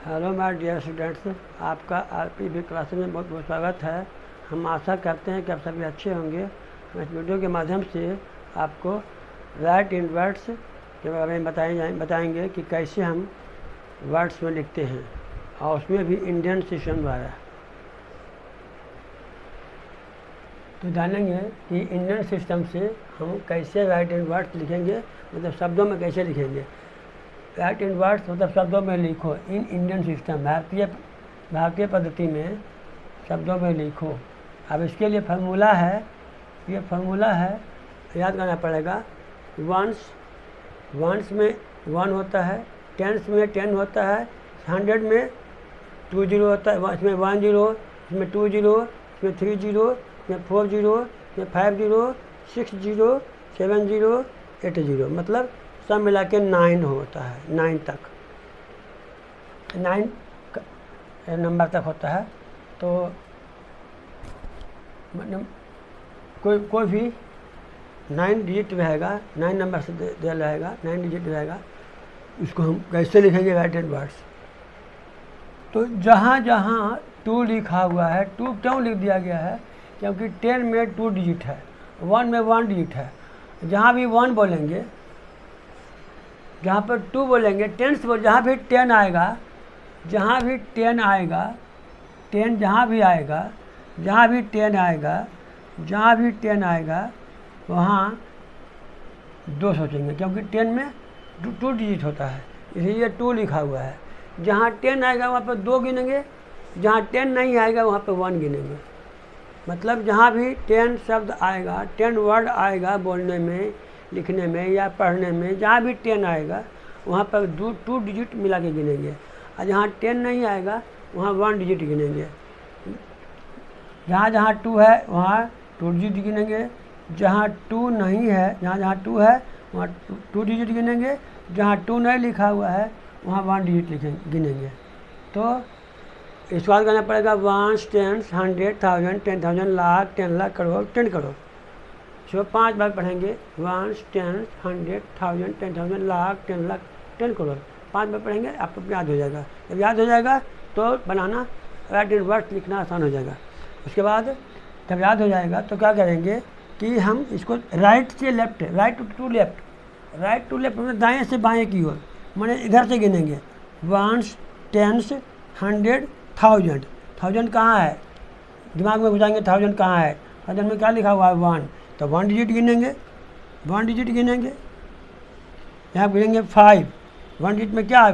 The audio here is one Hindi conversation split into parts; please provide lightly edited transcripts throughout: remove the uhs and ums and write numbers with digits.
हेलो माय डियर स्टूडेंट्स, आपका आपकी भी क्लास में बहुत बहुत स्वागत है। हम आशा करते हैं कि आप सभी अच्छे होंगे। हम इस वीडियो के माध्यम से आपको राइट इन वर्ड्स के बारे में बताएंगे कि कैसे हम वर्ड्स में लिखते हैं, और उसमें भी इंडियन सिस्टम द्वारा। तो जानेंगे कि इंडियन सिस्टम से हम कैसे राइट इन वर्ड्स लिखेंगे, मतलब शब्दों में कैसे लिखेंगे। राइट इन वर्ड्स मतलब शब्दों में लिखो। इन इंडियन सिस्टम, भारतीय पद्धति में शब्दों में लिखो। अब इसके लिए फार्मूला है, ये फार्मूला है, याद करना पड़ेगा। वंस में 1 होता है, टेंस में 10 होता है, 100 में 20 होता है। इसमें 1 0, इसमें 2 0, इसमें 3 0, इसमें 4 0, इसमें 5 0, 6 0, 7 0, 8 0, मतलब सब मिला के 9 होता है। 9 तक, 9 नंबर तक होता है। तो मतलब कोई भी 9 डिजिट रहेगा, 9 नंबर से दे रहेगा, 9 डिजिट रहेगा। इसको हम कैसे लिखेंगे राइट इन वर्ड्स। तो जहाँ जहाँ 2 लिखा हुआ है, 2 क्यों लिख दिया गया है? क्योंकि 10 में 2 डिजिट है, 1 में 1 डिजिट है। जहाँ भी 1 बोलेंगे, जहाँ पर 2 बोलेंगे, टेंस बोल, जहाँ भी 10 आएगा, जहाँ भी 10 आएगा, 10 जहाँ भी आएगा, जहाँ भी 10 आएगा, जहाँ भी 10 आएगा, वहाँ 2 सोचेंगे, क्योंकि 10 में 2 डिजिट होता है, इसलिए 2 लिखा हुआ है। जहाँ 10 आएगा वहाँ पर 2 गिनेंगे, जहाँ 10 नहीं आएगा वहाँ पर 1 गिनेंगे। मतलब जहाँ भी 10 शब्द आएगा, 10 वर्ड आएगा बोलने में, लिखने में या पढ़ने में, जहाँ भी 10 आएगा वहाँ पर 2 डिजिट मिला के गिनेंगे। और जहाँ 10 नहीं आएगा वहाँ 1 डिजिट गिनेंगे। जहाँ जहाँ 2 है वहाँ 2 डिजिट गिनेंगे। जहाँ 2 नहीं है, जहाँ जहाँ 2 है वहाँ 2 डिजिट गिनेंगे। जहाँ 2 नहीं लिखा हुआ है वहाँ 1 डिजिट गिनेंगे। तो इसको याद करना पड़ेगा। 1 10 100 1000 10,000 लाख 10 लाख करोड़ 10 करोड़। जो 5 बार पढ़ेंगे, 1 10 100 1000 10,000 लाख 10 लाख 10 करोड़, 5 बार पढ़ेंगे, आपको याद हो जाएगा। जब याद हो जाएगा तो बनाना, राइट इन वर्ड्स लिखना आसान हो जाएगा। उसके बाद जब याद हो जाएगा तो क्या करेंगे कि हम इसको राइट से लेफ्ट, राइट टू लेफ्ट मतलब दाएँ से बाएँ की ओर, मैंने इधर से गिनेंगे। 1 10 100 1000। 1000 कहाँ है? दिमाग में घुसाएंगे 1000 कहाँ है। 1000 में क्या लिखा हुआ है? 1। तो 1 डिजिट गिनेंगे, 1 डिजिट गिनेंगे। यहाँ गिनेंगे 5, 1 डिजिट में क्या है?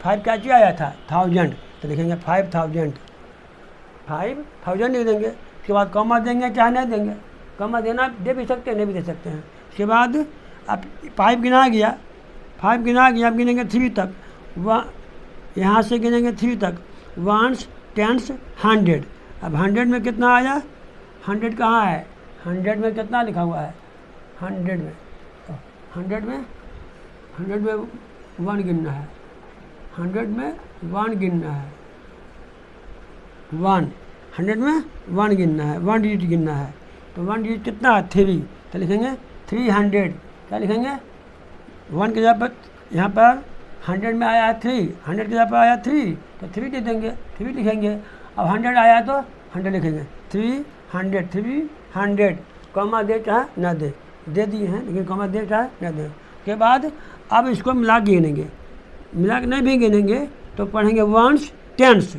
5 क्या चीज़ आया था? 1000, तो लिखेंगे 5000, 5000 लिख देंगे। उसके बाद कॉमा देंगे, चाहे नहीं देंगे, कॉमा देना दे भी सकते हैं, नहीं भी दे सकते हैं। उसके बाद अब 5 गिना गया, अब गिनेंगे 3 तक। यहाँ से गिनेंगे 3 तक। 1 10 100। अब 100 में कितना आया? 100 कहाँ है? 100 में कितना लिखा हुआ है? 100 में 1 गिनना है। 100 में 1 गिनना है। 100 में 1 गिनना है, 1 डिजिट गिनना है। तो 1 डिजिट कितना है? 3। तो लिखेंगे 300। क्या लिखेंगे? 1 के जगह पर, यहाँ पर 100 में आया है 3, 100 की जगह पर आया 3, तो 3 दे देंगे, 3 लिखेंगे। अब 100 आया तो 100 लिखेंगे। 300 कॉमा दे चाहे ना दे दिए हैं, लेकिन कॉमा दे चाहे ना दे। उसके बाद अब इसको मिला के गिनेंगे, मिला के नहीं भी गिनेंगे तो पढ़ेंगे 1 10।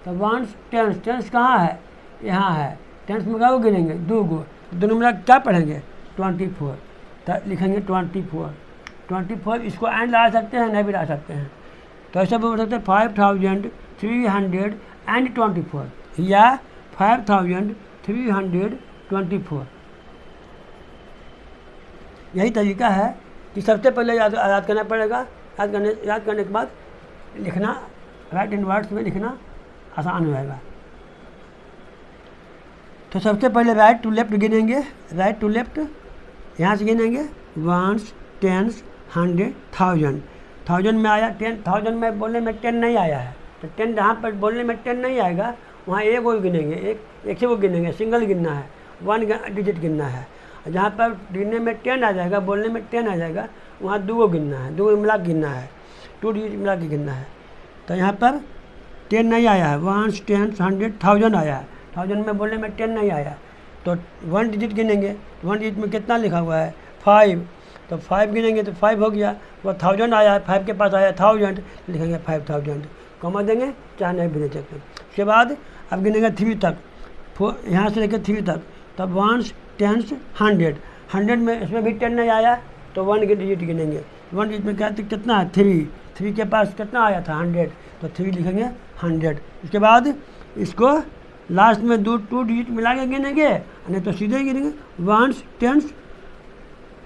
तो 1 10 कहाँ है? यहाँ है। 10 में क्या गिनेंगे? 2 गो, दोनों मिला क्या पढ़ेंगे? 24। तो लिखेंगे 24। इसको एंड ला सकते हैं, नहीं भी ला सकते हैं। तो ऐसा भी बोल सकते हैं 5324 या 5324। यही तरीका है कि सबसे पहले याद करना पड़ेगा। याद करने के बाद लिखना, राइट इन वर्ड्स में लिखना आसान रहेगा। तो सबसे पहले राइट टू लेफ्ट गिनेंगे, राइट टू लेफ्ट यहाँ से गिनेंगे। 1 10 100 1000। 1000 में आया 10, 1000 में बोलने में 10 नहीं आया है, तो 10 जहाँ पर बोलने में 10 नहीं आएगा वहाँ एक वो गिनेंगे, एक से वो गिनेंगे, सिंगल गिनना है, 1 डिजिट गिनना है। जहाँ पर गिनने में 10 आ जाएगा, बोलने में 10 आ जाएगा, वहाँ 2 गिनना है, 2 मिला गिनना है। 2 डिजिट मिला के गिनना है। तो यहाँ पर 10 नहीं आया है, 1 10 100 1000 आया है। 1000 में बोलने में 10 नहीं आया, तो 1 डिजिट गिनेंगे। 1 डिजिट में कितना लिखा हुआ है 5, तो 5 गिनेंगे तो 5 हो गया। वो 1000 आया है, 5 के पास आया 1000, लिखेंगे 5000, कॉमा देंगे, चाहे नहीं भी दे सकते। उसके बाद अब गिनेंगे 3 तक, यहाँ से लेकर 3 तक, तब 1 10 100, 100 में इसमें भी 10 नहीं आया तो 1 के डिजिट गिनेंगे। 1 डिजिट में क्या कितना है 3 के पास कितना आया था 100, तो 3 लिखेंगे 100। उसके बाद इसको लास्ट में 2 डिजिट मिला के गिनेंगे, नहीं तो सीधे ही गिनेंगे 1 10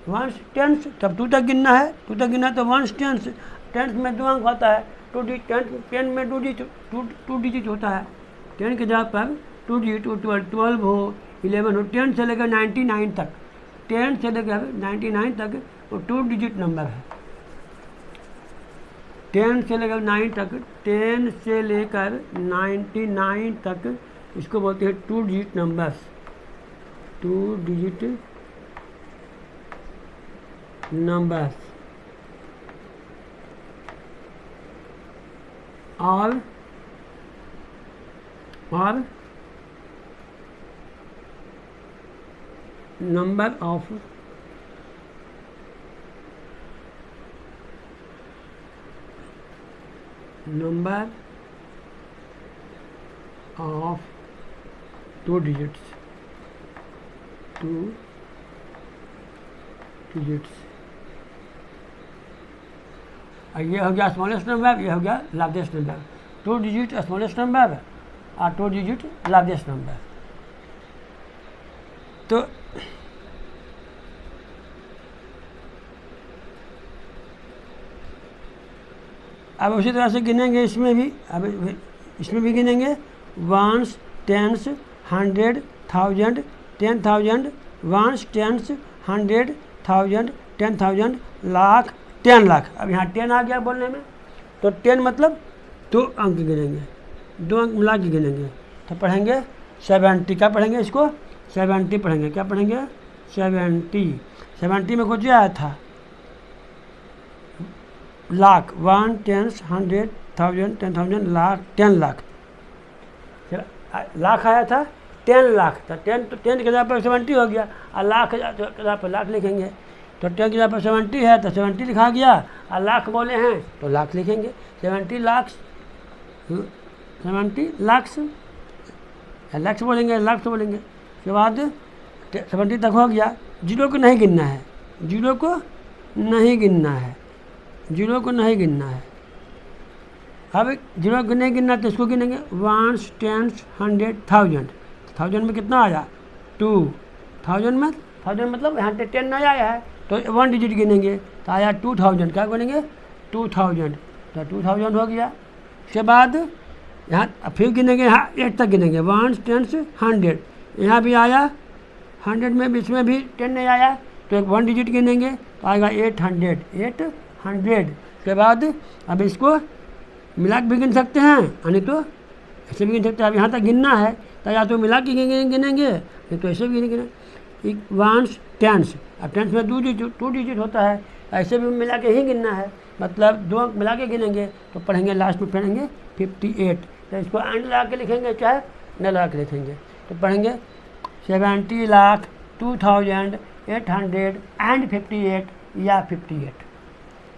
1 10, तब 2 तक गिनना है। 2 तक गिनना है तो 1 10, 10 में 2 अंक होता है, 2 डिजिट 10 में 2 डिजिट होता है। 10 के जगह पर 2 डिजिट 12 हो 11 हो, 10 से लेकर 99 तक, 10 से लेकर 99 तक वो 2 डिजिट नंबर है। 10 से लेकर 9 तक, 10 से लेकर 99 तक इसको बोलते हैं 2 डिजिट नंबर्स, 2 डिजिट नंबर्स। और number of two digits, 2 digits। ये हो गया स्मॉलेस्ट नंबर, ये हो गया largest number. 2 digit smallest number और 2 डिजिट लार्जेस्ट नंबर। तो अब उसी तरह से गिनेंगे इसमें भी, अब इसमें भी गिनेंगे 1 10 100 1000 10,000, 1 10 100 1000 10,000, लाख 10 लाख। अब यहाँ 10 आ गया बोलने में, तो 10 मतलब 2 अंक गिनेंगे, 2 अंक मिला के गिनेंगे। तो पढ़ेंगे 70, क्या पढ़ेंगे इसको 70 पढ़ेंगे। क्या पढ़ेंगे 70 में कुछ आया था लाख, 1 10 100 1000 10,000, लाख 10 लाख। लाख आया था 10 लाख, तो 10 के जगह पर 70 हो गया, और लाख के जगह पर लाख लिखेंगे। तो 10 की जगह पर 70 है तो 70 लिखा गया, और लाख बोले हैं तो लाख लिखेंगे। 70 लाख, 70 लाख, लाख बोलेंगे, लाख से बोलेंगे। उसके बाद 70 तक हो गया। 0 को नहीं गिनना है, 0 को नहीं गिनना है, 0 को नहीं गिनना है। अब 0 को नहीं गिनना तो इसको गिनेंगे 1 10 100 1000। 1000 में कितना आया 2, 1000 में 1000 मतलब यहाँ 10 नहीं आया है तो 1 डिजिट गिनेंगे, तो आया 2000। क्या गिनेंगे 2000, तो 2000 हो गया। उसके बाद यहाँ फिर गिनेंगे, यहाँ 8 तक गिनेंगे 1 10 100। यहाँ भी आया 100 में, इसमें भी 10 नहीं आया तो एक 1 डिजिट गिनेंगे, तो आएगा 800 800। उसके बाद अब इसको मिला के भी गिन सकते हैं, यानी तो ऐसे भी गिन सकते हैं। अब यहाँ तक गिनना है तो या तो मिला के गिनेंगे, नहीं तो ऐसे भी गिनेंगे 1 10। अब 10 में 2 डिजिट होता है, ऐसे भी मिला के ही गिनना है, मतलब 2 अंक मिला के गिनेंगे। तो पढ़ेंगे लास्ट में पढ़ेंगे 58, तो इसको एंड लगा के लिखेंगे चाहे न लगा के लिखेंगे। तो पढ़ेंगे 70,2858 या 58।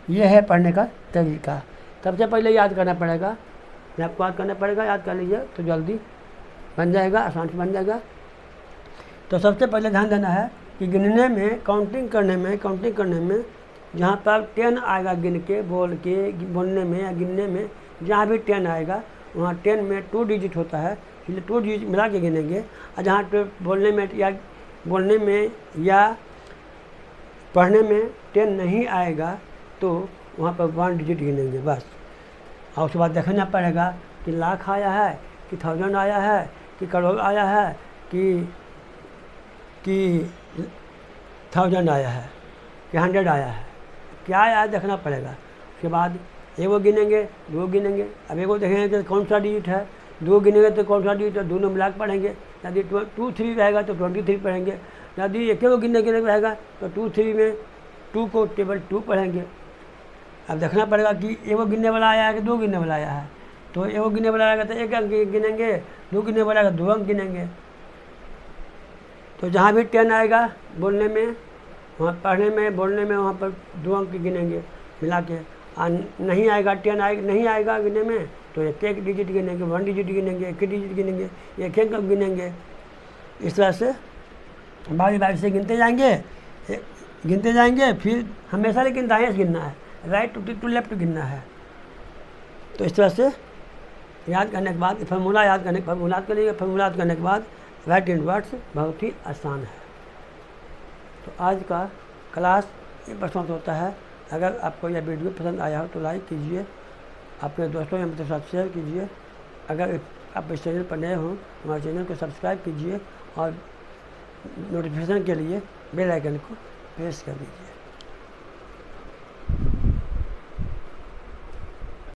ये है पढ़ने का तरीका। सबसे पहले याद करना पड़ेगा, आपको याद करना पड़ेगा, याद कर लीजिए तो जल्दी बन जाएगा, आसान से बन जाएगा। तो सबसे पहले ध्यान देना है कि गिनने में, काउंटिंग करने में जहाँ पर 10 आएगा गिन के बोलने में या गिनने में, जहाँ भी 10 आएगा वहाँ 10 में 2 डिजिट होता है, इसलिए 2 डिजिट मिला के गिनेंगे। और जहाँ पे बोलने में या पढ़ने में 10 नहीं आएगा तो वहाँ पर 1 डिजिट गिनेंगे बस। और उसके बाद देखना पड़ेगा कि लाख आया है कि 1000 आया है कि करोड़ आया है कि 1000 आया है कि 100 आया है, क्या आया देखना पड़ेगा। उसके बाद एगो गिनेंगे, 2 गिनेंगे। अब एगो देखेंगे कि कौन सा डिजिट है, 2 गिनेंगे तो कौन सा डिजिट है, दोनों मिला के पढ़ेंगे। यदि 2 3 रहेगा तो 23 पढ़ेंगे। यदि एक गिनने रहेगा तो 2 3 में 2 को टेबल 2 पढ़ेंगे। अब देखना पड़ेगा कि एगो गिनने वाला आया है कि दो गिनने वाला आया है। तो एगो गिनने वाला आएगा तो एक अंक गिनेंगे, दो गिनने वाला आएगा 2 अंक गिनेंगे। तो जहाँ भी 10 आएगा बोलने में, वहाँ पढ़ने में, बोलने में, वहाँ पर 2 अंक इनेंगे मिला के। नहीं आएगा 10 आएगा, नहीं आएगा गिनने में तो एक डिजिट गिनेंगे, 1 डिजिट गिनेंगे, एक डिजिट गिनेंगे, एक अंक गिनेंगे। इस तरह से बारी बारी से गिनते जाएंगे। फिर हमेशा लेकिन दाएं से गिनना है, राइट टू लेफ्ट गिनना है। तो इस तरह से याद करने के बाद फार्मूला याद करने के बाद राइट हैंड वर्ड्स बहुत ही आसान है। तो आज का क्लास ये पसंद होता है। अगर आपको यह वीडियो पसंद आया हो तो लाइक कीजिए, अपने दोस्तों या मित्रों के साथ शेयर कीजिए। अगर आप इस चैनल पर नए हों हमारे चैनल को सब्सक्राइब कीजिए और नोटिफिकेशन के लिए बेल आइकन को प्रेस कर दीजिए।